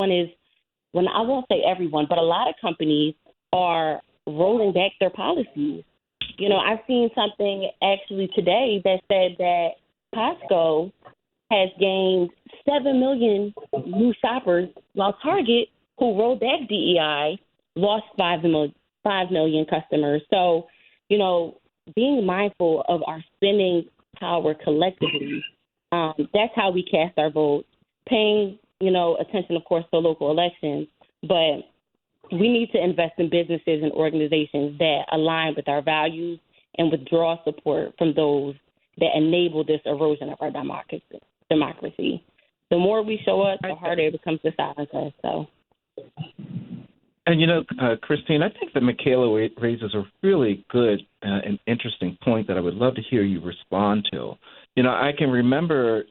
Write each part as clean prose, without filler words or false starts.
everyone is, well, I won't say everyone, but a lot of companies are rolling back their policies. I've seen something actually today that said that Costco has gained 7 million new shoppers, while Target, who rolled back DEI, lost 5 million customers. So, being mindful of our spending power collectively, that's how we cast our vote. Paying, attention, of course, to local elections, but we need to invest in businesses and organizations that align with our values and withdraw support from those that enable this erosion of our democracy. The more we show up, the harder it becomes to silence us. So. And, Christine, I think that Maykala raises a really good and interesting point that I would love to hear you respond to. I can remember,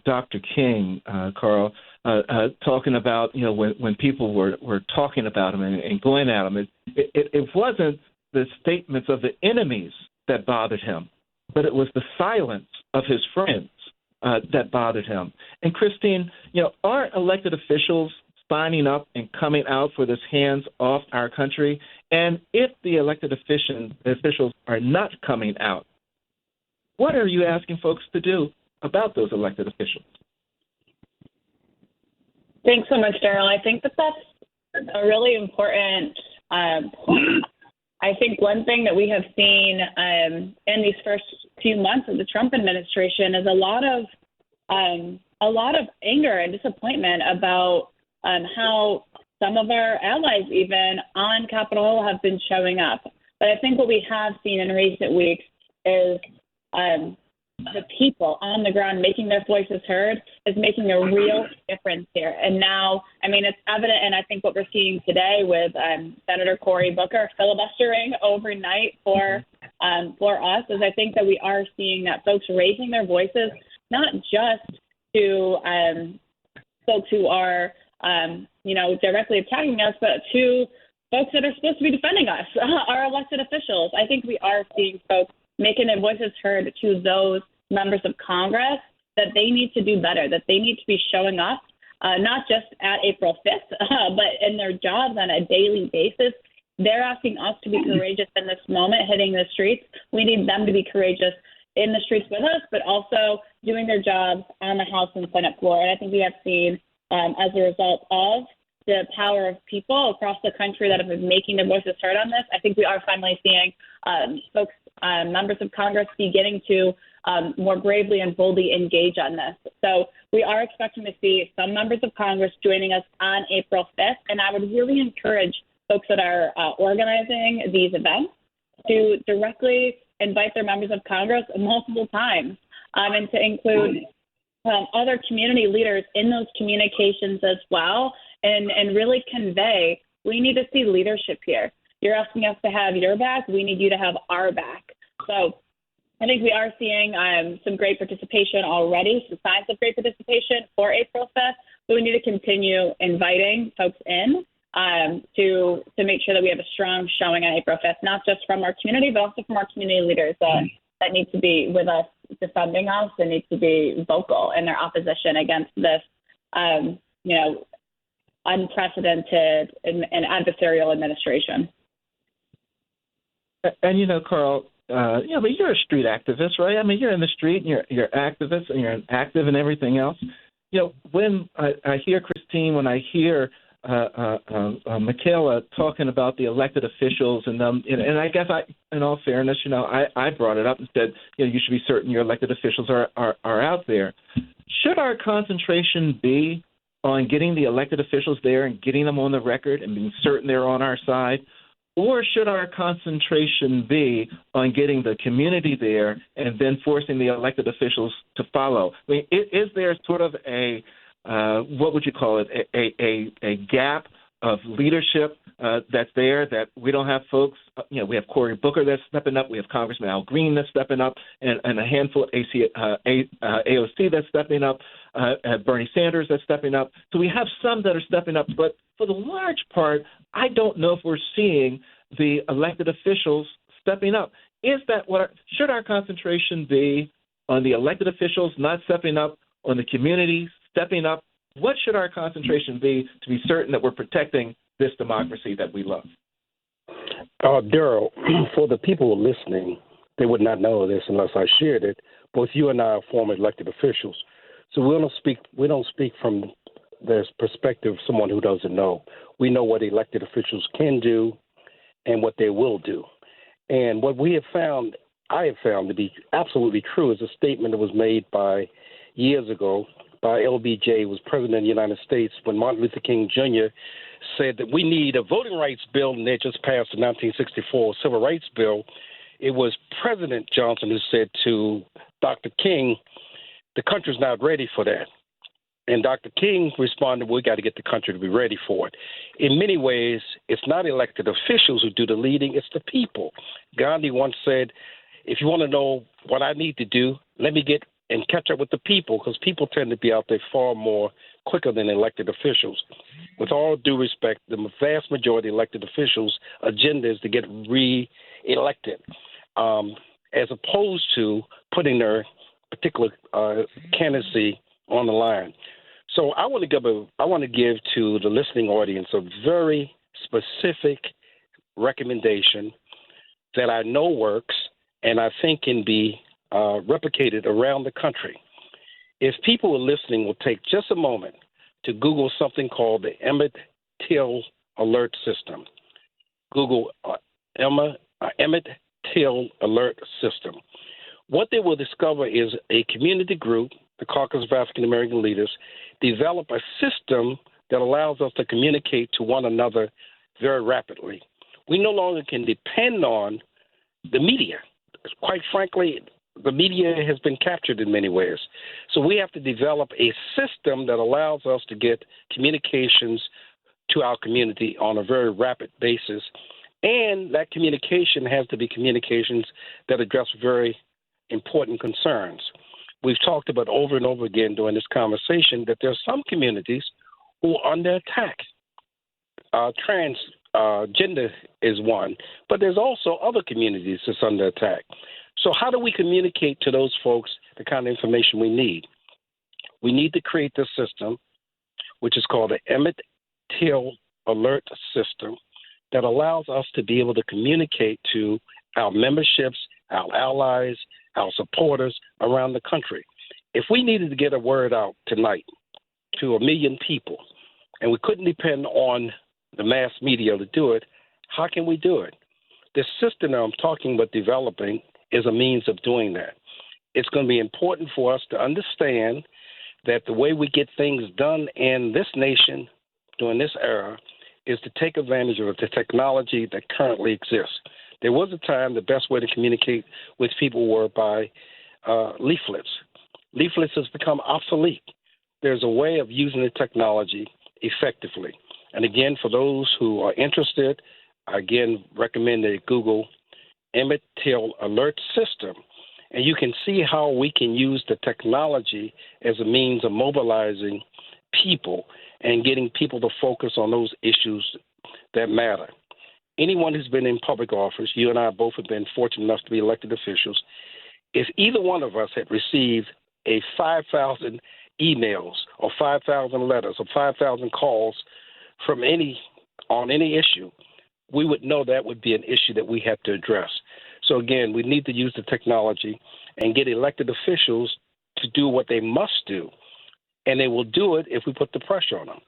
Dr. King, Carl, talking about, when people were talking about him and going at him, it wasn't the statements of the enemies that bothered him, but it was the silence of his friends that bothered him. And Christine, aren't elected officials signing up and coming out for this hands off our country? And if the elected officials are not coming out, what are you asking folks to do about those elected officials? Thanks so much, Daryl. I think that's a really important point. I think one thing that we have seen in these first few months of the Trump administration is a lot of anger and disappointment about how some of our allies, even on Capitol Hill, have been showing up. But I think what we have seen in recent weeks is the people on the ground making their voices heard is making a real difference here. And now, it's evident, and I think what we're seeing today with Senator Cory Booker filibustering overnight for us is I think that we are seeing that folks raising their voices, not just to folks who are, directly attacking us, but to folks that are supposed to be defending us, our elected officials. I think we are seeing folks making their voices heard to those members of Congress that they need to do better, that they need to be showing up, not just at April 5th, but in their jobs on a daily basis. They're asking us to be courageous in this moment, hitting the streets. We need them to be courageous in the streets with us, but also doing their jobs on the House and Senate floor. And I think we have seen, as a result of the power of people across the country that have been making their voices heard on this, I think we are finally seeing folks, members of Congress, beginning to more bravely and boldly engage on this. So we are expecting to see some members of Congress joining us on April 5th, and I would really encourage folks that are organizing these events to directly invite their members of Congress multiple times and to include other community leaders in those communications as well, and really convey, we need to see leadership here. You're asking us to have your back. We need you to have our back. So I think we are seeing some great participation already, some signs of great participation for April 5th, but we need to continue inviting folks in to make sure that we have a strong showing on April 5th, not just from our community, but also from our community leaders that need to be with us, defending us, and need to be vocal in their opposition against this, unprecedented and adversarial administration. And, Carl, but you're a street activist, right? You're in the street, and you're activist, and you're active in everything else. When I hear Christine, when I hear Maykala talking about the elected officials and them, and I guess in all fairness, I brought it up and said, you should be certain your elected officials are out there. Should our concentration be on getting the elected officials there and getting them on the record and being certain they're on our side? Or should our concentration be on getting the community there and then forcing the elected officials to follow? Is there sort of a what would you call it, a gap of leadership that's there, that we don't have folks, we have Cory Booker that's stepping up, we have Congressman Al Green that's stepping up, and a handful of AOC that's stepping up, Bernie Sanders that's stepping up. So we have some that are stepping up, but for the large part, I don't know if we're seeing the elected officials stepping up. Should our concentration be on the elected officials not stepping up, on the communities stepping up What should our concentration be to be certain that we're protecting this democracy that we love? Daryl, for the people listening, they would not know this unless I shared it. Both you and I are former elected officials, so we don't speak from the perspective of someone who doesn't know. We know what elected officials can do and what they will do. And what I have found to be absolutely true, is a statement that was made years ago by LBJ, who was President of the United States, when Martin Luther King Jr. said that we need a voting rights bill, and they just passed the 1964 Civil Rights Bill. It was President Johnson who said to Dr. King, the country's not ready for that. And Dr. King responded, we got to get the country to be ready for it. In many ways, it's not elected officials who do the leading, it's the people. Gandhi once said, if you want to know what I need to do, let me get and catch up with the people, because people tend to be out there far more quicker than elected officials. With all due respect, the vast majority of elected officials' agenda is to get re-elected, as opposed to putting their particular candidacy on the line. So I want to give to the listening audience a very specific recommendation that I know works and I think can be replicated around the country. If people who are listening will take just a moment to Google something called the Emmett Till Alert System. Google Emmett Till Alert System. What they will discover is a community group, the Caucus of African American Leaders, develop a system that allows us to communicate to one another very rapidly. We no longer can depend on the media. Quite frankly, the media has been captured in many ways. So we have to develop a system that allows us to get communications to our community on a very rapid basis. And that communication has to be communications that address very important concerns. We've talked about over and over again during this conversation that there are some communities who are under attack. Transgender is one, but there's also other communities that's under attack. So how do we communicate to those folks the kind of information we need? We need to create this system, which is called the Emmett Till Alert System, that allows us to be able to communicate to our memberships, our allies, our supporters around the country. If we needed to get a word out tonight to 1 million people, and we couldn't depend on the mass media to do it, how can we do it? The system that I'm talking about developing is a means of doing that. It's going to be important for us to understand that the way we get things done in this nation during this era is to take advantage of the technology that currently exists. There was a time the best way to communicate with people were by leaflets. Leaflets has become obsolete. There's a way of using the technology effectively. And again, for those who are interested, I again recommend they Google Emmett Till Alert System, and you can see how we can use the technology as a means of mobilizing people and getting people to focus on those issues that matter. Anyone who's been in public office, you and I both have been fortunate enough to be elected officials, if either one of us had received a 5,000 emails or 5,000 letters or 5,000 calls from on any issue, we would know that would be an issue that we have to address. So again, we need to use the technology and get elected officials to do what they must do. And they will do it if we put the pressure on them.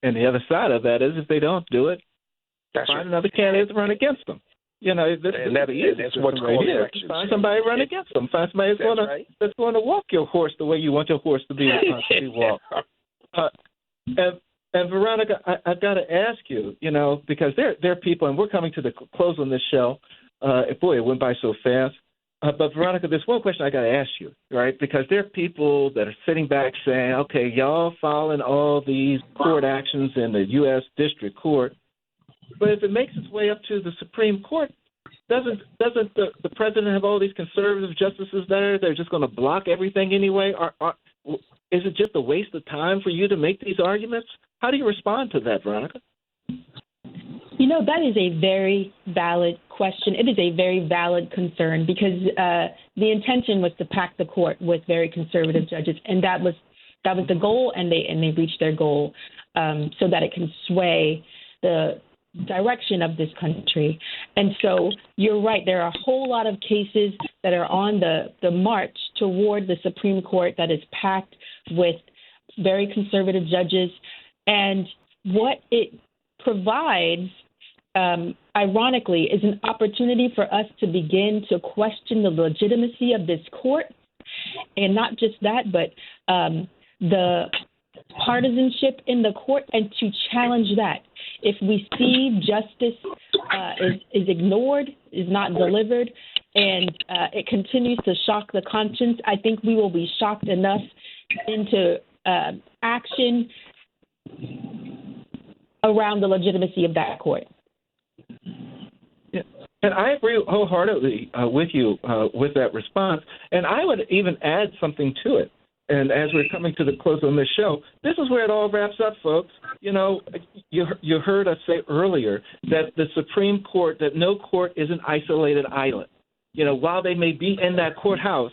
And the other side of that is if they don't do it, find another candidate to run against them. You know, that's what's called elections. Find somebody to run against them. Find somebody that's going to walk your horse the way you want your horse to be walked. And Veronica, I've got to ask you, you know, because there are people, and we're coming to the close on this show. Boy, it went by so fast. But Veronica, there's one question I got to ask you, right? Because there are people that are sitting back saying, okay, y'all following all these court actions in the U.S. District Court, but if it makes its way up to the Supreme Court, doesn't the president have all these conservative justices there? They're just going to block everything anyway? Is it just a waste of time for you to make these arguments? How do you respond to that, Veronica? You know, that is a very valid question. It is a very valid concern because the intention was to pack the court with very conservative judges, and that was that was the goal, and they reached their goal so that it can sway the direction of this country. And so you're right. There are a whole lot of cases that are on the march toward the Supreme Court that is packed with very conservative judges. And what it provides, ironically, is an opportunity for us to begin to question the legitimacy of this court. And not just that, but the partisanship in the court, and to challenge that. If we see justice is ignored, is not delivered, and it continues to shock the conscience, I think we will be shocked enough into action around the legitimacy of that court. Yeah. And I agree wholeheartedly with you with that response. And I would even add something to it. And as we're coming to the close on this show, this is where it all wraps up, folks. You know, you heard us say earlier that the Supreme Court, that no court is an isolated island. You know, while they may be in that courthouse,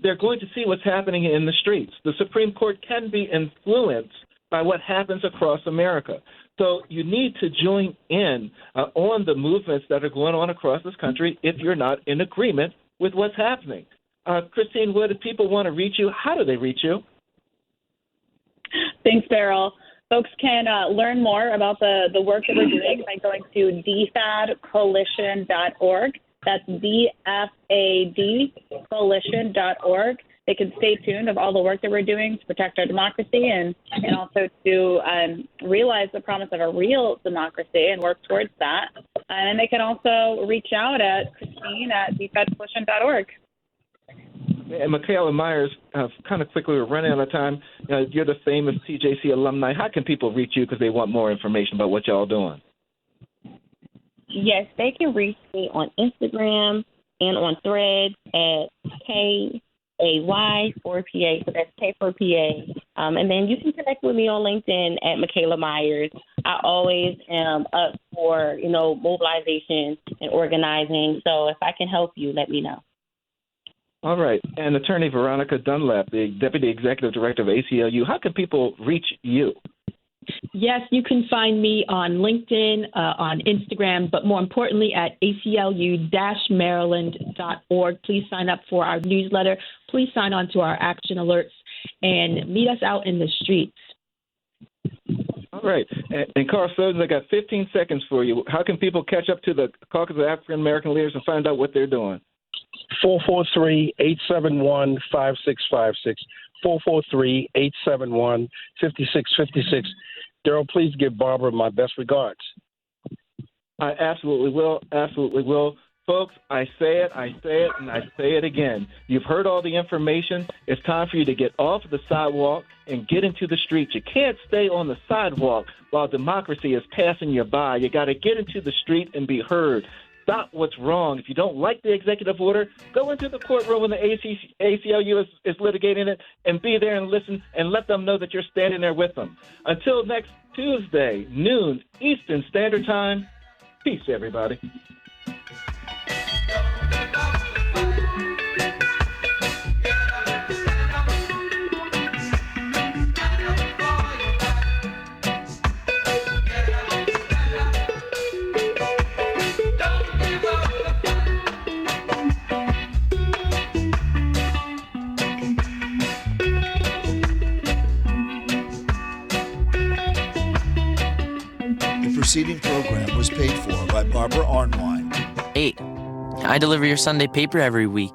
they're going to see what's happening in the streets. The Supreme Court can be influenced by what happens across America. So you need to join in on the movements that are going on across this country if you're not in agreement with what's happening. Christine Wood, if people want to reach you, how do they reach you? Thanks, Daryl. Folks can learn more about the work that we're doing by going to dfadcoalition.org. That's dfadcoalition.org. They can stay tuned of all the work that we're doing to protect our democracy and also to realize the promise of a real democracy and work towards that. And they can also reach out at Christine at dfadcoalition.org. And Maykala Myers, kind of quickly, we're running out of time. You're the famous TJC alumni. How can people reach you because they want more information about what y'all doing? Yes, they can reach me on Instagram and on Threads at KAY4PA, so that's K4PA. And then you can connect with me on LinkedIn at Maykala Myers. I always am up for, mobilization and organizing. So if I can help you, let me know. All right. And Attorney Veronica Dunlap, the Deputy Executive Director of ACLU, how can people reach you? Yes, you can find me on LinkedIn, on Instagram, but more importantly at aclu-maryland.org. Please sign up for our newsletter. Please sign on to our action alerts and meet us out in the streets. All right. And Carl Snowden, I got 15 seconds for you. How can people catch up to the Caucus of African American Leaders and find out what they're doing? 443-871-5656. 443-871-5656. Daryl, please give Barbara my best regards. I absolutely will. Absolutely will. Folks, I say it, and I say it again. You've heard all the information. It's time for you to get off the sidewalk and get into the streets. You can't stay on the sidewalk while democracy is passing you by. You got to get into the street and be heard. Stop what's wrong. If you don't like the executive order, go into the courtroom when the ACLU is litigating it and be there and listen and let them know that you're standing there with them. Until next Tuesday, noon Eastern Standard Time, peace, everybody. The preceding program was paid for by Barbara Arnwine. 8. I deliver your Sunday paper every week.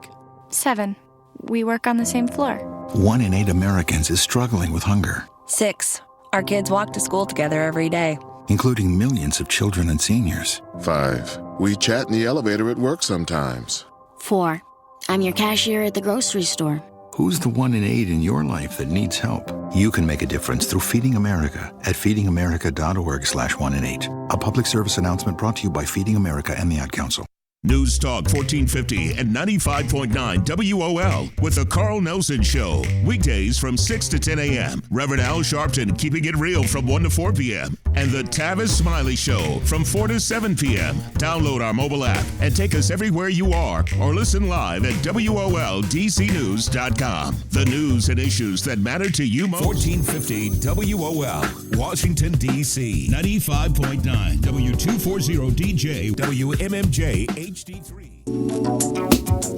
7. We work on the same floor. 1 in 8 Americans is struggling with hunger. 6. Our kids walk to school together every day, including millions of children and seniors. 5. We chat in the elevator at work sometimes. 4. I'm your cashier at the grocery store. Who's the 1 in 8 in your life that needs help? You can make a difference through Feeding America at feedingamerica.org/1in8. A public service announcement brought to you by Feeding America and the Ad Council. News Talk 1450 and 95.9 WOL with the Carl Nelson Show. Weekdays from 6 to 10 a.m. Reverend Al Sharpton keeping it real from 1 to 4 p.m. And the Tavis Smiley Show from 4 to 7 p.m. Download our mobile app and take us everywhere you are or listen live at WOLDCnews.com. The news and issues that matter to you most. 1450 WOL, Washington, D.C. 95.9 W240 DJ WMMJ HD3.